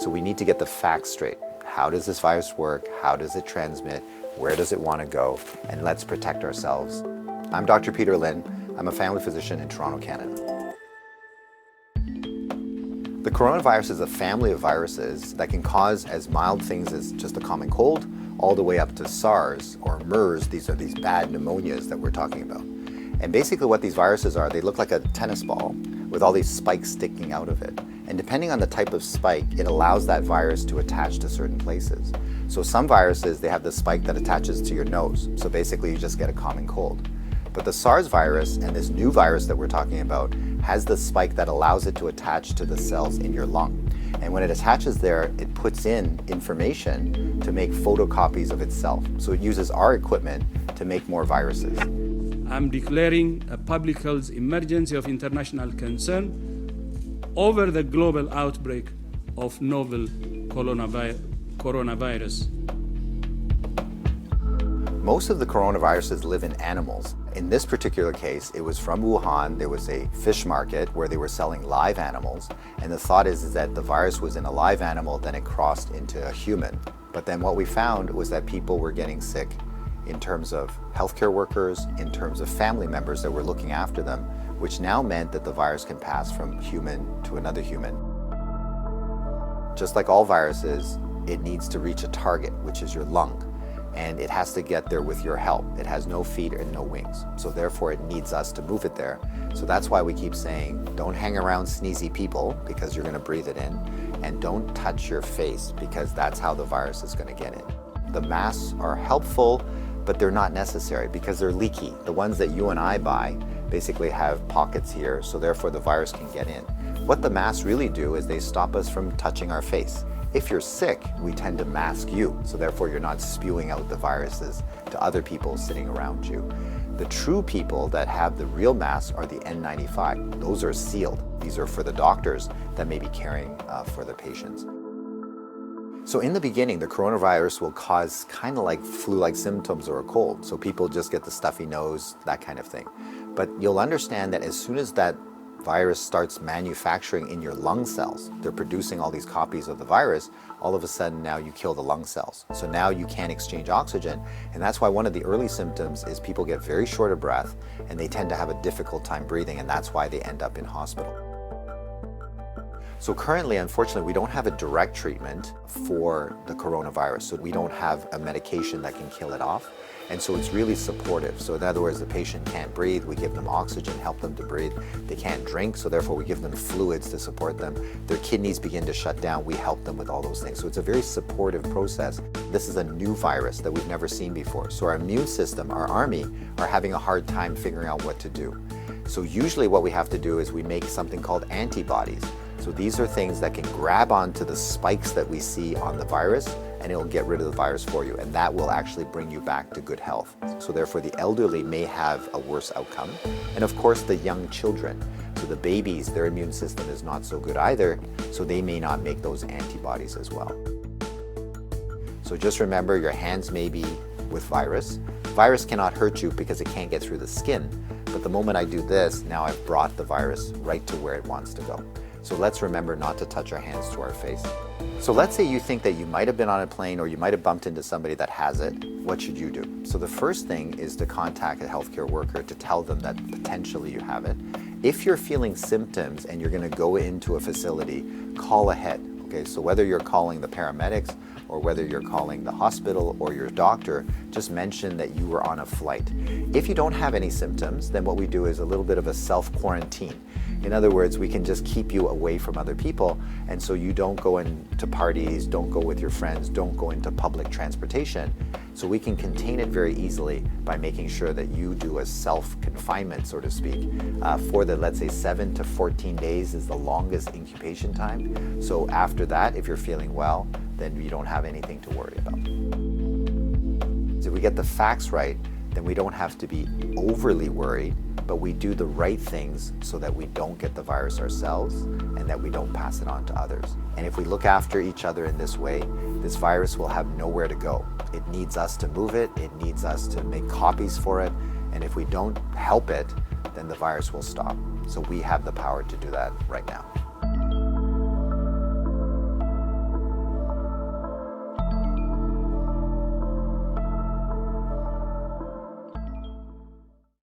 So we need to get the facts straight. How does this virus work? How does it transmit? Where does it want to go? And let's protect ourselves. I'm Dr. Peter Lin. I'm a family physician in Toronto, Canada. The coronavirus is a family of viruses that can cause as mild things as just a common cold, all the way up to SARS or MERS. These are these bad pneumonias that we're talking about. And basically what these viruses are, they look like a tennis ball with all these spikes sticking out of it. And depending on the type of spike, it allows that virus to attach to certain places. So some viruses, they have the spike that attaches to your nose. So basically you just get a common cold. But the SARS virus and this new virus that we're talking about has the spike that allows it to attach to the cells in your lung. And when it attaches there, it puts in information to make photocopies of itself. So it uses our equipment to make more viruses. I'm declaring a public health emergency of international concern over the global outbreak of novel coronavirus. Most of the coronaviruses live in animals. In this particular case, it was from Wuhan. There was a fish market where they were selling live animals. And the thought is that the virus was in a live animal, then it crossed into a human. But then what we found was that people were getting sick in terms of healthcare workers, in terms of family members that were looking after them, which now meant that the virus can pass from human to another human. Just like all viruses, it needs to reach a target, which is your lung. And it has to get there with your help. It has no feet and no wings. So therefore it needs us to move it there. So that's why we keep saying, don't hang around sneezy people because you're gonna breathe it in. And don't touch your face because that's how the virus is gonna get in. The masks are helpful, but they're not necessary because they're leaky. The ones that you and I buy basically have pockets here, so therefore the virus can get in. What the masks really do is they stop us from touching our face. If you're sick, we tend to mask you, so therefore you're not spewing out the viruses to other people sitting around you. The true people that have the real masks are the N95. Those are sealed. These are for the doctors that may be caring for their patients. So in the beginning, the coronavirus will cause kind of like flu-like symptoms or a cold. So people just get the stuffy nose, that kind of thing. But you'll understand that as soon as that virus starts manufacturing in your lung cells, they're producing all these copies of the virus, all of a sudden now you kill the lung cells. So now you can't exchange oxygen. And that's why one of the early symptoms is people get very short of breath and they tend to have a difficult time breathing, and that's why they end up in hospital. So currently, unfortunately, we don't have a direct treatment for the coronavirus. So we don't have a medication that can kill it off. And so it's really supportive. So in other words, the patient can't breathe, we give them oxygen, help them to breathe. They can't drink, so therefore we give them fluids to support them. Their kidneys begin to shut down, we help them with all those things. So it's a very supportive process. This is a new virus that we've never seen before. So our immune system, our army, are having a hard time figuring out what to do. So usually what we have to do is we make something called antibodies. So these are things that can grab onto the spikes that we see on the virus, and it'll get rid of the virus for you, and that will actually bring you back to good health. So therefore the elderly may have a worse outcome, and of course the young children. So the babies, their immune system is not so good either, so they may not make those antibodies as well. So just remember, your hands may be with virus. Virus cannot hurt you because it can't get through the skin, but the moment I do this, now I've brought the virus right to where it wants to go. So let's remember not to touch our hands to our face. So let's say you think that you might have been on a plane or you might have bumped into somebody that has it. What should you do? So the first thing is to contact a healthcare worker to tell them that potentially you have it. If you're feeling symptoms and you're going to go into a facility, call ahead. Okay, so whether you're calling the paramedics or whether you're calling the hospital or your doctor, just mention that you were on a flight. If you don't have any symptoms, then what we do is a little bit of a self-quarantine. In other words, we can just keep you away from other people, and so you don't go into parties, don't go with your friends, don't go into public transportation. So we can contain it very easily by making sure that you do a self-confinement, so to speak, for the, let's say, 7 to 14 days is the longest incubation time. So after that, if you're feeling well, then you don't have anything to worry about. So if we get the facts right, then we don't have to be overly worried, but we do the right things so that we don't get the virus ourselves and that we don't pass it on to others. And if we look after each other in this way, this virus will have nowhere to go. It needs us to move it, it needs us to make copies for it, and if we don't help it, then the virus will stop. So we have the power to do that right now.